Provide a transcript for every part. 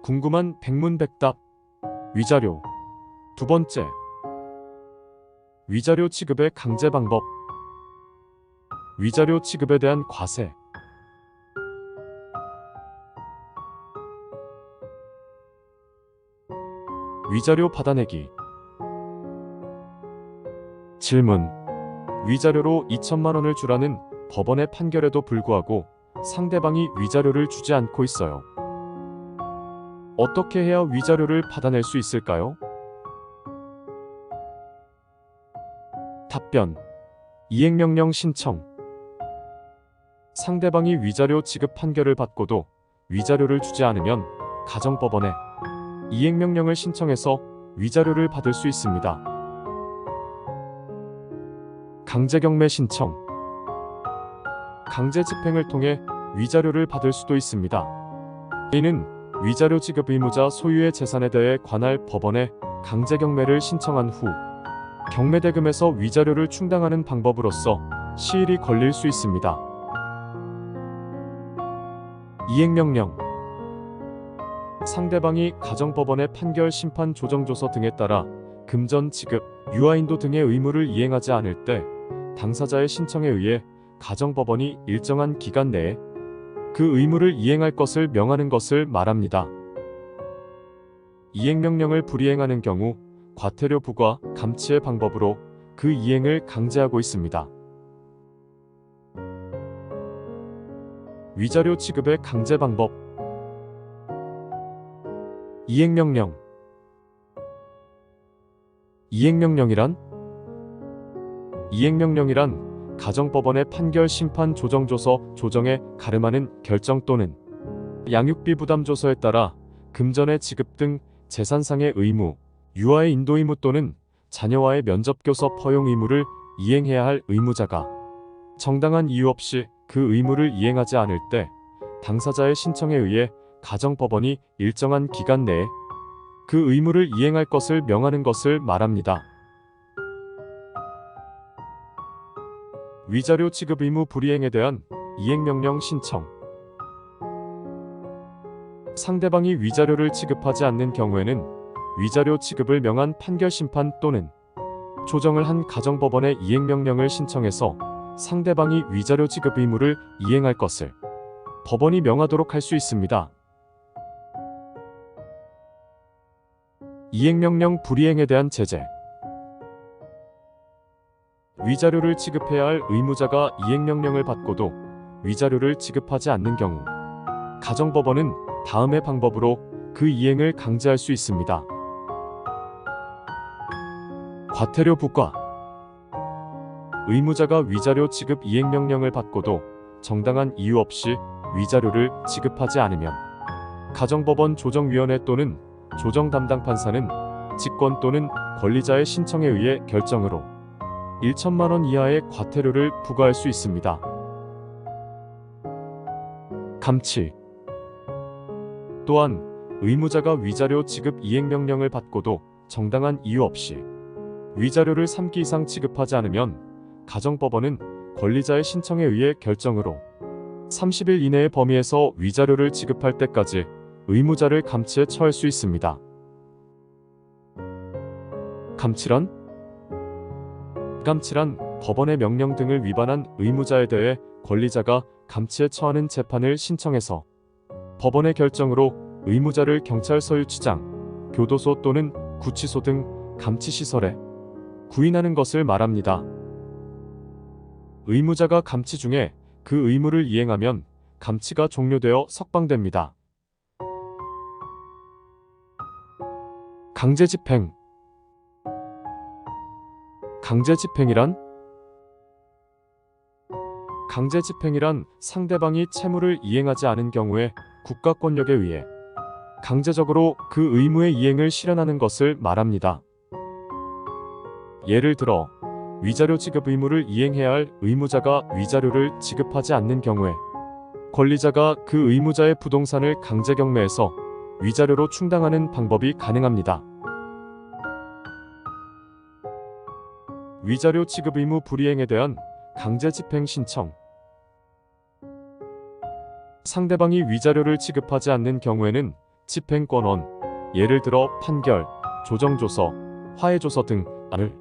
궁금한 백문백답 위자료. 두 번째, 위자료 취급의 강제 방법. 위자료 취급에 대한 과세. 위자료 받아내기. 질문. 위자료로 2천만 원을 주라는 법원의 판결에도 불구하고 상대방이 위자료를 주지 않고 있어요. 어떻게 해야 위자료를 받아낼 수 있을까요? 답변. 이행명령 신청. 상대방이 위자료 지급 판결을 받고도 위자료를 주지 않으면 가정법원에 이행명령을 신청해서 위자료를 받을 수 있습니다. 강제경매 신청. 강제 집행을 통해 위자료를 받을 수도 있습니다. 이는 위자료 지급 의무자 소유의 재산에 대해 관할 법원에 강제경매를 신청한 후 경매대금에서 위자료를 충당하는 방법으로서 시일이 걸릴 수 있습니다. 이행명령. 상대방이 가정법원의 판결, 심판, 조정조서 등에 따라 금전 지급, 유아인도 등의 의무를 이행하지 않을 때 당사자의 신청에 의해 가정법원이 일정한 기간 내에 그 의무를 이행할 것을 명하는 것을 말합니다. 이행명령을 불이행하는 경우 과태료 부과, 감치의 방법으로 그 이행을 강제하고 있습니다. 위자료 취급의 강제 방법. 이행명령. 이행명령이란 가정법원의 판결, 심판, 조정조서, 조정에 가름하는 결정 또는 양육비 부담조서에 따라 금전의 지급 등 재산상의 의무, 유아의 인도 의무 또는 자녀와의 면접교섭 허용 의무를 이행해야 할 의무자가 정당한 이유 없이 그 의무를 이행하지 않을 때 당사자의 신청에 의해 가정법원이 일정한 기간 내에 그 의무를 이행할 것을 명하는 것을 말합니다. 위자료 지급 의무 불이행에 대한 이행명령 신청. 상대방이 위자료를 지급하지 않는 경우에는 위자료 지급을 명한 판결, 심판 또는 조정을 한 가정법원에 이행명령을 신청해서 상대방이 위자료 지급 의무를 이행할 것을 법원이 명하도록 할 수 있습니다. 이행명령 불이행에 대한 제재. 위자료를 지급해야 할 의무자가 이행명령을 받고도 위자료를 지급하지 않는 경우 가정법원은 다음의 방법으로 그 이행을 강제할 수 있습니다. 과태료 부과. 의무자가 위자료 지급 이행명령을 받고도 정당한 이유 없이 위자료를 지급하지 않으면 가정법원 조정위원회 또는 조정 담당 판사는 직권 또는 권리자의 신청에 의해 결정으로 1천만 원 이하의 과태료를 부과할 수 있습니다. 감치. 또한 의무자가 위자료 지급 이행명령을 받고도 정당한 이유 없이 위자료를 3기 이상 지급하지 않으면 가정법원은 권리자의 신청에 의해 결정으로 30일 이내의 범위에서 위자료를 지급할 때까지 의무자를 감치에 처할 수 있습니다. 감치란 법원의 명령 등을 위반한 의무자에 대해 권리자가 감치에 처하는 재판을 신청해서 법원의 결정으로 의무자를 경찰서, 유치장, 교도소 또는 구치소 등 감치시설에 구인하는 것을 말합니다. 의무자가 감치 중에 그 의무를 이행하면 감치가 종료되어 석방됩니다. 강제집행. 강제집행이란 상대방이 채무를 이행하지 않은 경우에 국가 권력에 의해 강제적으로 그 의무의 이행을 실현하는 것을 말합니다. 예를 들어 위자료 지급 의무를 이행해야 할 의무자가 위자료를 지급하지 않는 경우에 권리자가 그 의무자의 부동산을 강제경매해서 위자료로 충당하는 방법이 가능합니다. 위자료 지급 의무 불이행에 대한 강제집행 신청. 상대방이 위자료를 지급하지 않는 경우에는 집행권원, 예를 들어 판결, 조정조서, 화해조서 등을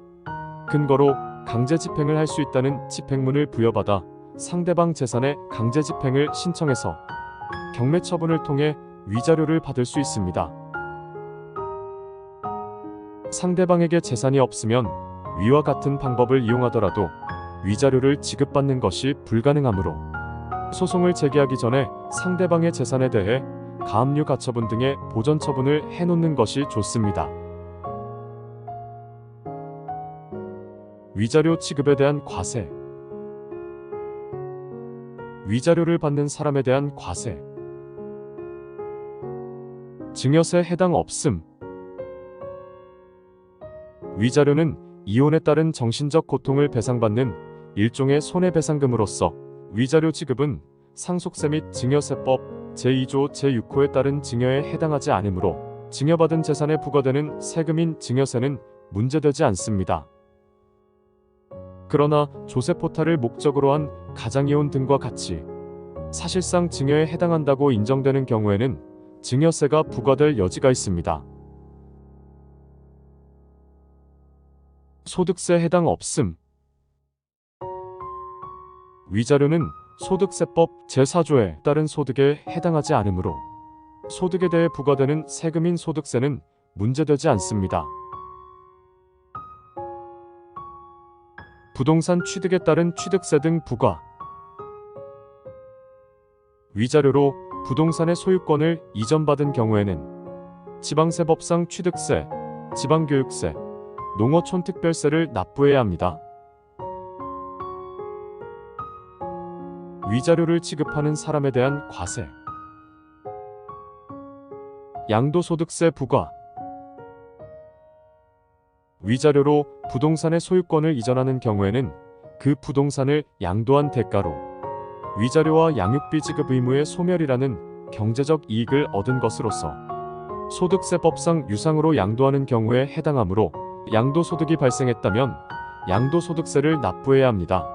근거로 강제 집행을 할 수 있다는 집행문을 부여받아 상대방 재산의 강제 집행을 신청해서 경매 처분을 통해 위자료를 받을 수 있습니다. 상대방에게 재산이 없으면 위와 같은 방법을 이용하더라도 위자료를 지급받는 것이 불가능하므로 소송을 제기하기 전에 상대방의 재산에 대해 가압류 가처분 등의 보전 처분을 해놓는 것이 좋습니다. 위자료 지급에 대한 과세. 위자료를 받는 사람에 대한 과세. 증여세 해당 없음. 위자료는 이혼에 따른 정신적 고통을 배상받는 일종의 손해배상금으로서 위자료 지급은 상속세 및 증여세법 제2조 제6호에 따른 증여에 해당하지 않으므로 증여받은 재산에 부과되는 세금인 증여세는 문제되지 않습니다. 그러나 조세포탈을 목적으로 한 가장이혼 등과 같이 사실상 증여에 해당한다고 인정되는 경우에는 증여세가 부과될 여지가 있습니다. 소득세 해당 없음. 위자료는 소득세법 제4조에 따른 소득에 해당하지 않으므로 소득에 대해 부과되는 세금인 소득세는 문제되지 않습니다. 부동산 취득에 따른 취득세 등 부과. 위자료로 부동산의 소유권을 이전받은 경우에는 지방세법상 취득세, 지방교육세, 농어촌특별세를 납부해야 합니다. 위자료를 지급하는 사람에 대한 과세. 양도소득세 부과. 위자료로 부동산의 소유권을 이전하는 경우에는 그 부동산을 양도한 대가로 위자료와 양육비 지급 의무의 소멸이라는 경제적 이익을 얻은 것으로서 소득세법상 유상으로 양도하는 경우에 해당하므로 양도소득이 발생했다면 양도소득세를 납부해야 합니다.